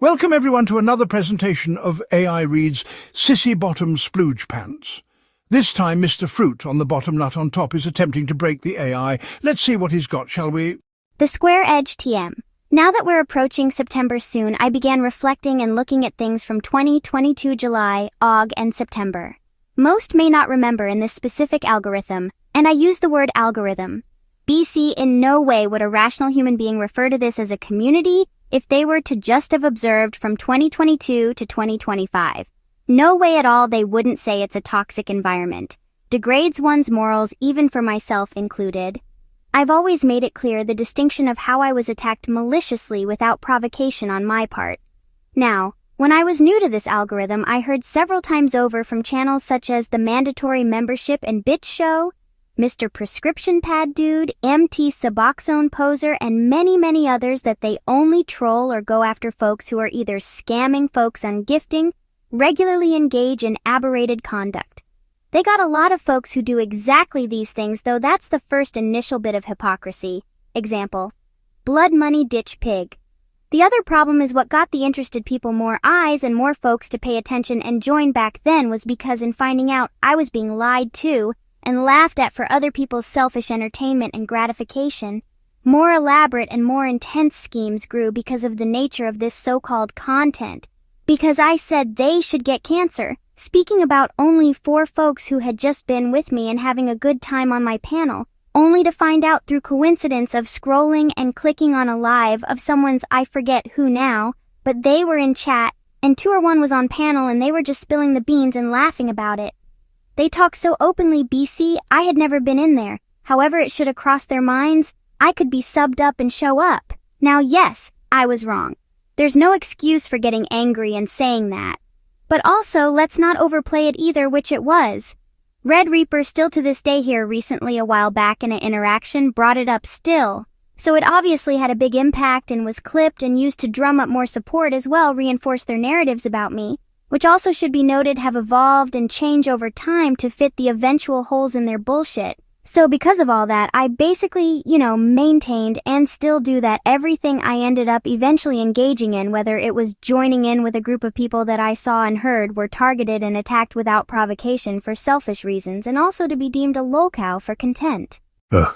Welcome everyone to another presentation of AI Reads Sissy Bottom Splooge Pants. This time Mr. Fruit on the bottom, nut on top is attempting to break the AI. Let's see what he's got, shall we? The Square Edge TM. Now that we're approaching September soon, I began reflecting and looking at things from 2022 July, Aug, and September. Most may not remember in this specific algorithm, and I use the word algorithm. BC, in no way would a rational human being refer to this as a community if they were to just have observed from 2022 to 2025. No way at all they wouldn't say it's a toxic environment. Degrades one's morals, even for myself included. I've always made it clear the distinction of how I was attacked maliciously without provocation on my part. Now, when I was new to this algorithm, I heard several times over from channels such as the Mandatory Membership and Bitch Show, Mr. Prescription Pad Dude, MT Suboxone Poser, and many others that they only troll or go after folks who are either scamming folks on gifting, regularly engage in aberrated conduct. They got a lot of folks who do exactly these things, though that's the first initial bit of hypocrisy. Example: Blood Money Ditch Pig. The other problem is what got the interested people more eyes and more folks to pay attention and join back then was because in finding out I was being lied to and laughed at for other people's selfish entertainment and gratification, more elaborate and more intense schemes grew because of the nature of this so-called content. Because I said they should get cancer, speaking about only 4 folks who had just been with me and having a good time on my panel, only to find out through coincidence of scrolling and clicking on a live of someone's I forget who now, but they were in chat, and 2 or 1 was on panel and they were just spilling the beans and laughing about it. They talk so openly, BC, I had never been in there. However it should have crossed their minds, I could be subbed up and show up. Now yes, I was wrong. There's no excuse for getting angry and saying that. But also, let's not overplay it either, which it was. Red Reaper still to this day here recently a while back in an interaction brought it up still. So it obviously had a big impact and was clipped and used to drum up more support as well, reinforce their narratives about me, which also should be noted have evolved and changed over time to fit the eventual holes in their bullshit. So because of all that, I basically, maintained and still do that everything I ended up eventually engaging in, whether it was joining in with a group of people that I saw and heard were targeted and attacked without provocation for selfish reasons and also to be deemed a lolcow for content.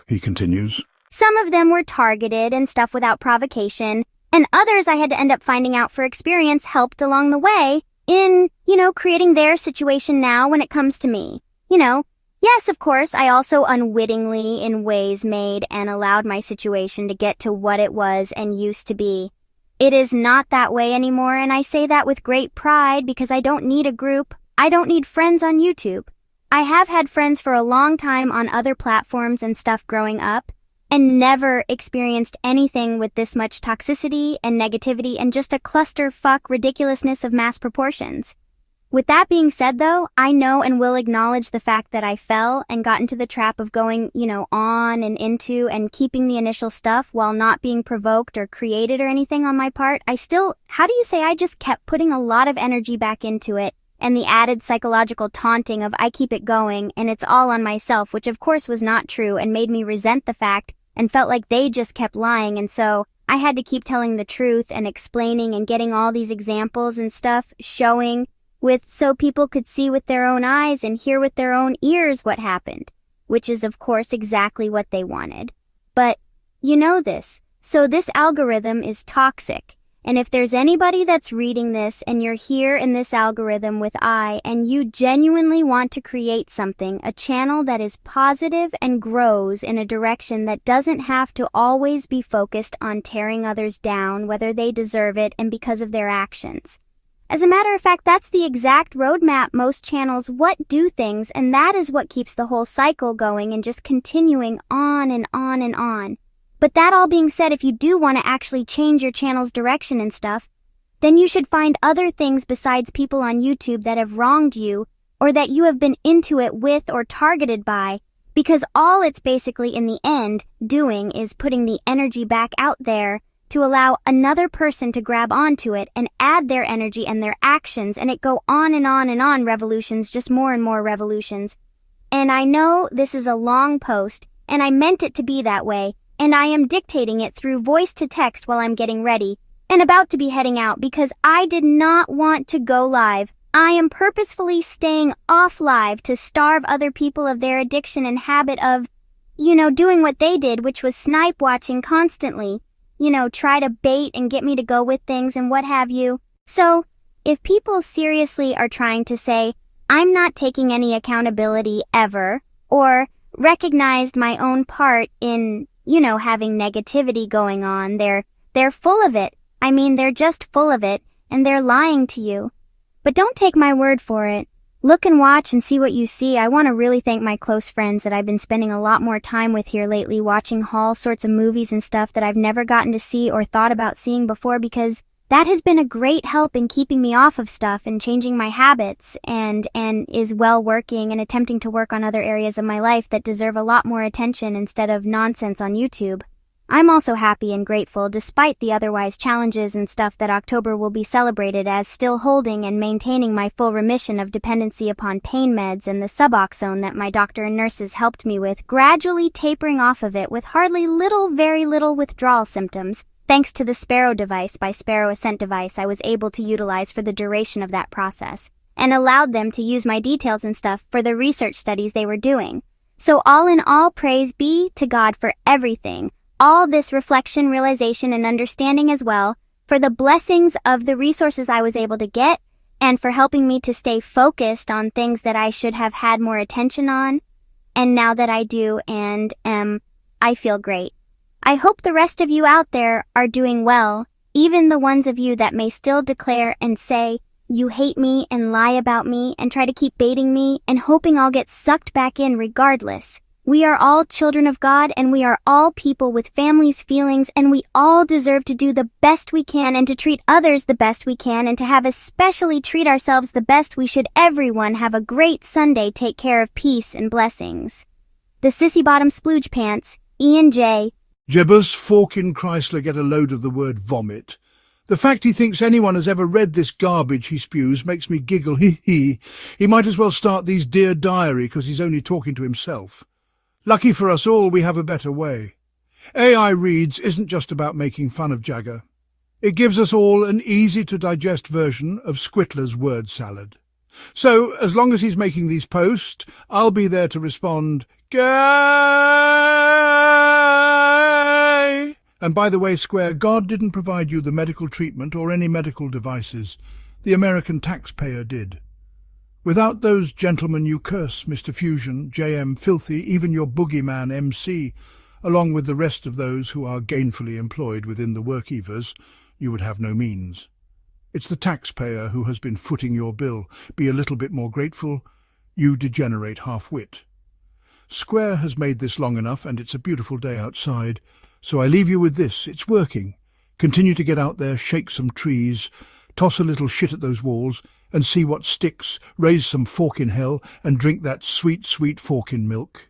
He continues. Some of them were targeted and stuff without provocation, and others I had to end up finding out for experience helped along the way in, creating their situation now when it comes to me. Yes, of course, I also unwittingly in ways made and allowed my situation to get to what it was and used to be. It is not that way anymore, and I say that with great pride because I don't need a group. I don't need friends on YouTube. I have had friends for a long time on other platforms and stuff growing up, and never experienced anything with this much toxicity and negativity and just a clusterfuck ridiculousness of mass proportions. With that being said though, I know and will acknowledge the fact that I fell and got into the trap of going, on and into and keeping the initial stuff while not being provoked or created or anything on my part. I just kept putting a lot of energy back into it, and the added psychological taunting of I keep it going and it's all on myself, which of course was not true and made me resent the fact and felt like they just kept lying, and so I had to keep telling the truth and explaining and getting all these examples and stuff, showing so people could see with their own eyes and hear with their own ears what happened, which is of course exactly what they wanted. But you know this, so this algorithm is toxic. And if there's anybody that's reading this and you're here in this algorithm with and you genuinely want to create something, a channel that is positive and grows in a direction that doesn't have to always be focused on tearing others down, whether they deserve it and because of their actions. As a matter of fact, that's the exact roadmap most channels do things, and that is what keeps the whole cycle going and just continuing on and on and on. But that all being said, if you do want to actually change your channel's direction and stuff, then you should find other things besides people on YouTube that have wronged you or that you have been into it with or targeted by, because all it's basically in the end doing is putting the energy back out there to allow another person to grab onto it and add their energy and their actions, and it go on and on and on, revolutions, just more and more revolutions. And I know this is a long post, and I meant it to be that way, and I am dictating it through voice to text while I'm getting ready, and about to be heading out because I did not want to go live. I am purposefully staying off live to starve other people of their addiction and habit of, doing what they did, which was snipe watching constantly. Try to bait and get me to go with things and what have you. So, if people seriously are trying to say, I'm not taking any accountability ever, or recognized my own part in, having negativity going on, they're full of it. I mean, they're just full of it, and they're lying to you. But don't take my word for it. Look and watch and see what you see. I want to really thank my close friends that I've been spending a lot more time with here lately, watching all sorts of movies and stuff that I've never gotten to see or thought about seeing before, because that has been a great help in keeping me off of stuff and changing my habits, and is well working and attempting to work on other areas of my life that deserve a lot more attention instead of nonsense on YouTube. I'm also happy and grateful, despite the otherwise challenges and stuff, that October will be celebrated as still holding and maintaining my full remission of dependency upon pain meds and the Suboxone that my doctor and nurses helped me with, gradually tapering off of it with very little withdrawal symptoms. Thanks to the Sparrow device by Sparrow Ascent device I was able to utilize for the duration of that process, and allowed them to use my details and stuff for the research studies they were doing. So all in all, praise be to God for everything. All this reflection, realization, and understanding as well, for the blessings of the resources I was able to get, and for helping me to stay focused on things that I should have had more attention on. And now that I do and am, I feel great. I hope the rest of you out there are doing well, even the ones of you that may still declare and say you hate me and lie about me and try to keep baiting me and hoping I'll get sucked back in regardless. We are all children of God, and we are all people with families, feelings, and we all deserve to do the best we can and to treat others the best we can and to have especially treat ourselves the best we should. Everyone have a great Sunday. Take care of peace and blessings. The Sissy Bottom Splooge Pants, Ian J. Jebus Forkin Chrysler get a load of the word vomit. The fact he thinks anyone has ever read this garbage he spews makes me giggle. He might as well start these Dear Diary, because he's only talking to himself. Lucky for us all, we have a better way. AI Reads isn't just about making fun of Jagger. It gives us all an easy-to-digest version of Squittler's word salad. So, as long as he's making these posts, I'll be there to respond, "Gay!" And by the way, Square, God didn't provide you the medical treatment or any medical devices. The American taxpayer did. Without those gentlemen you curse, Mr. Fusion, JM Filthy, even your boogeyman MC, along with the rest of those who are gainfully employed within the workevers, you would have no means. It's the taxpayer who has been footing your bill. Be a little bit more grateful, you degenerate half-wit. Square has made this long enough, and it's a beautiful day outside, so I leave you with this. It's working. Continue to get out there, shake some trees, toss a little shit at those walls, and see what sticks, raise some fork in hell, and drink that sweet, sweet fork in milk.